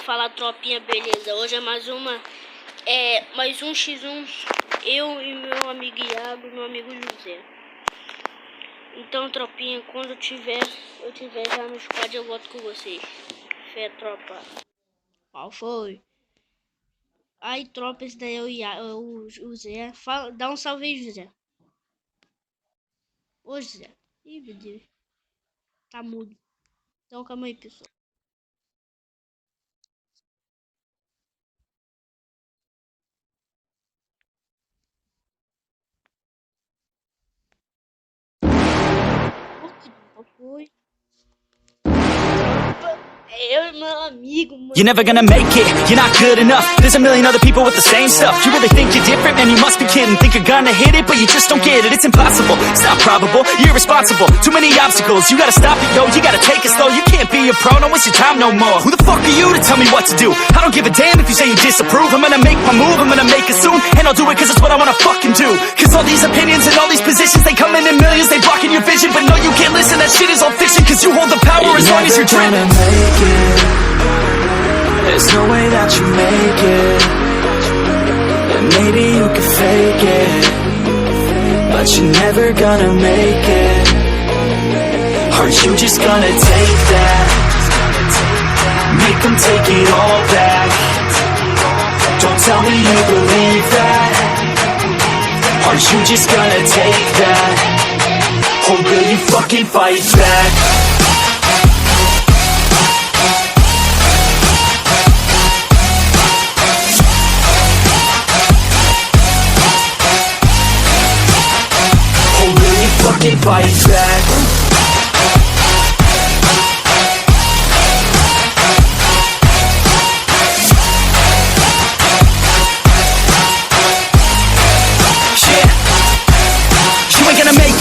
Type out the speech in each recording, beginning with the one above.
Fala, tropinha, beleza? Hoje é mais um X1, eu e meu amigo Iago e meu amigo José. Então, tropinha, quando eu tiver já no squad, eu volto com vocês. Fé, tropa. Qual foi? Aí, tropa, esse daí é o José. Dá um salve aí, José. Ô, José. Ih, meu Deus. Tá mudo. Então, calma aí, pessoal. Foi. Eu e meu amigo, mano. You're never gonna make it, you're not good enough. There's a million other people with the same stuff. You really think you're different, man, you must be kidding. Think you're gonna hit it, but you just don't get it. It's impossible, it's not probable, you're irresponsible. Too many obstacles, you gotta stop it, yo. You gotta take it slow, you can't be a pro, don't waste your time no more. Who the fuck are you to tell me what to do? I don't give a damn if you say you disapprove. I'm gonna make my move, I'm gonna make it soon. And I'll do it cause it's what I wanna fucking do. Cause all these opinions and all these positions, they come in millions, they blocking your vision. But no, you can't listen, that shit is all fiction. Cause you hold the power as long as you're dreaming. Make it. There's no way that you make it. And maybe you can fake it, but you're never gonna make it. Are you just gonna take that? Make them take it all back. Don't tell me you believe that. Are you just gonna take that? Or will you fucking fight back? Fucking fight back.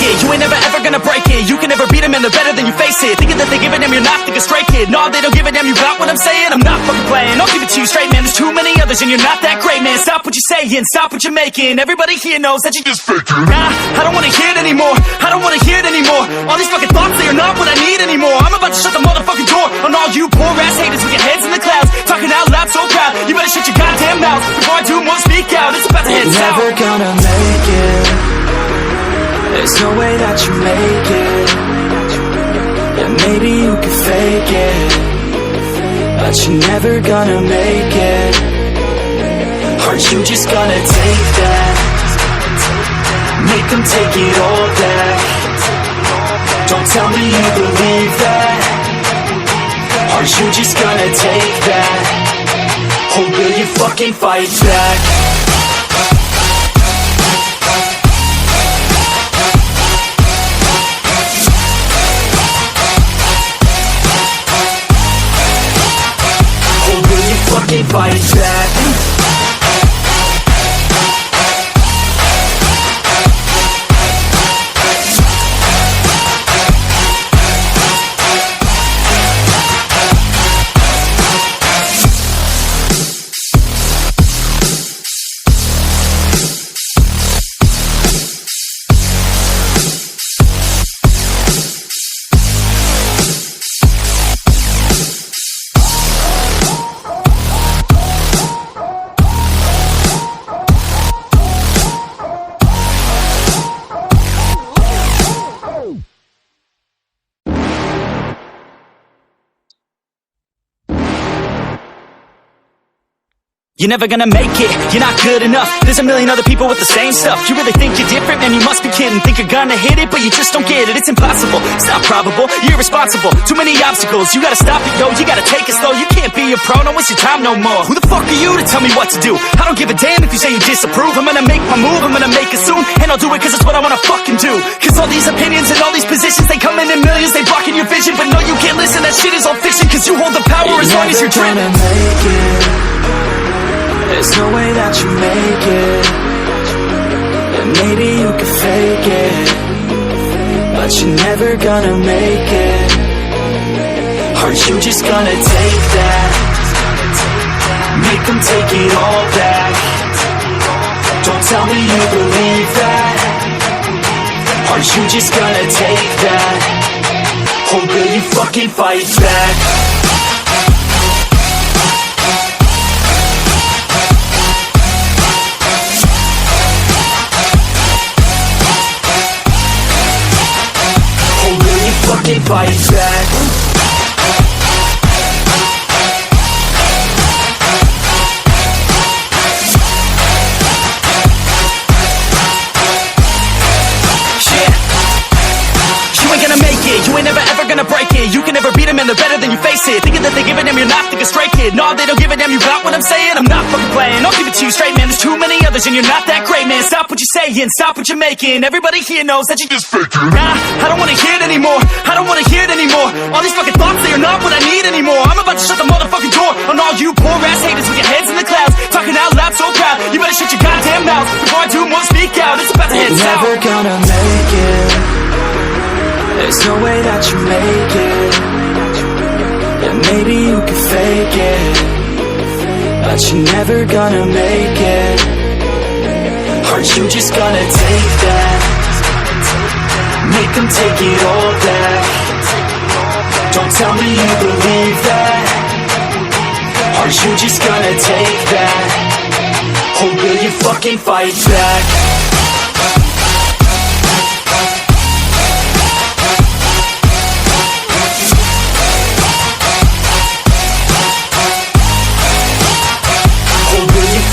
You ain't never ever gonna break it. You can never beat them and they're better than you face it. Thinking that they give a damn, you're not, think a straight kid. No, they don't give a damn, you got what I'm saying? I'm not fucking playing, I'll give it to you straight, man. There's too many others and you're not that great, man. Stop what you're saying, stop what you're making. Everybody here knows that you just faking. Nah, I don't wanna hear it anymore, I don't wanna hear it anymore. All these fucking thoughts, they are not what I need anymore. I'm about to shut the motherfucking door on all you poor ass haters with your heads in the clouds, talking out loud so proud. You better shut your goddamn mouth before I do more speak out. It's about to head south. You're never gonna make it. There's no way that you make it. And maybe you can fake it, but you're never gonna make it. Are you just gonna take that? Make them take it all back. Don't tell me you believe that. Are you just gonna take that? Or will you fucking fight back? Fight back. You're never gonna make it, you're not good enough. There's a million other people with the same stuff. You really think you're different, man, you must be kidding. Think you're gonna hit it, but you just don't get it. It's impossible, it's not probable, you're irresponsible. Too many obstacles, you gotta stop it, yo. You gotta take it slow, you can't be a pro, don't waste your time no more. Who the fuck are you to tell me what to do? I don't give a damn if you say you disapprove. I'm gonna make my move, I'm gonna make it soon. And I'll do it cause it's what I wanna fucking do. Cause all these opinions and all these positions, they come in millions, they blocking your vision. But no, you can't listen, that shit is all fiction. Cause you hold the power as long as you're dreaming. There's no way that you make it. And maybe you can fake it, but you're never gonna make it. Are you just gonna take that? Make them take it all back. Don't tell me you believe that. Are you just gonna take that? Or will you fucking fight back? fight back. You ain't gonna make it, you ain't never ever gonna break it. You can never beat them and they're better than you face it. Thinking that they give a damn, you're not thinking straight, kid. No, they don't give a damn, you got what I'm saying? I'm not fucking playing, I'll give it to you straight, man. There's too many others and you're not that great, man. Stop what you're saying, stop what you're making. Everybody here knows that you just faking. Nah, I don't wanna hear it anymore, I don't wanna hear it anymore. All these fucking thoughts, they are not what I need anymore. I'm about to shut the motherfucking door on all you poor ass haters with your heads in the clouds, talking out loud so proud. You better shut your goddamn mouth before I do more, speak out. It's about to head south. Never gonna make it. There's no way that you make it. Yeah, maybe you can fake it, but you're never gonna make it. Aren't you just gonna take that? Make them take it all back. Don't tell me you believe that. Aren't you just gonna take that? Or will you fucking fight back?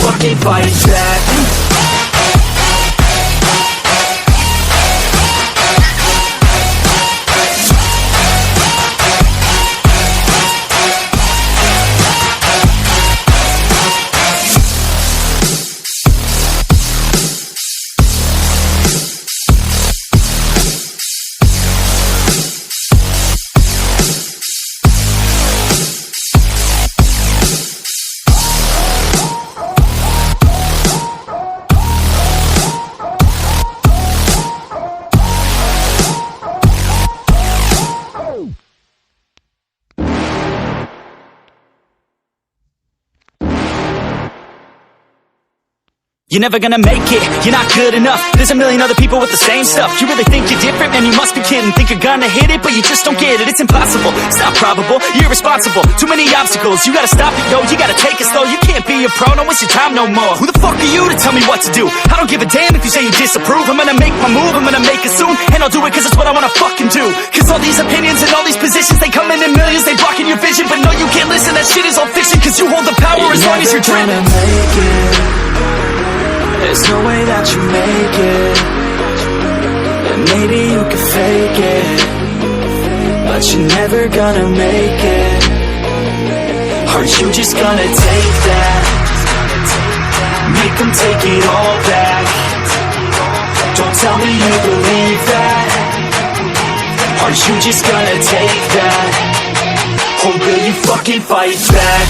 Fucking fight back. You're never gonna make it, you're not good enough. There's a million other people with the same stuff. You really think you're different? Man, you must be kidding. Think you're gonna hit it, but you just don't get it. It's impossible, it's not probable, you're irresponsible. Too many obstacles, you gotta stop it, yo. You gotta take it slow, you can't be a pro. Don't waste your time no more. Who the fuck are you to tell me what to do? I don't give a damn if you say you disapprove. I'm gonna make my move, I'm gonna make it soon. And I'll do it cause it's what I wanna fucking do. Cause all these opinions and all these positions, they come in millions, they blocking your vision. But no, you can't listen, that shit is all fiction. Cause you hold the power as long as you're driven. There's no way that you make it. And maybe you can fake it, but you're never gonna make it. Aren't you just gonna take that? Make them take it all back. Don't tell me you believe that. Aren't you just gonna take that? Or will you fucking fight back?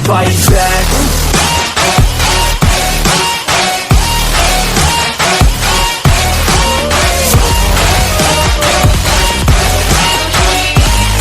Fight back.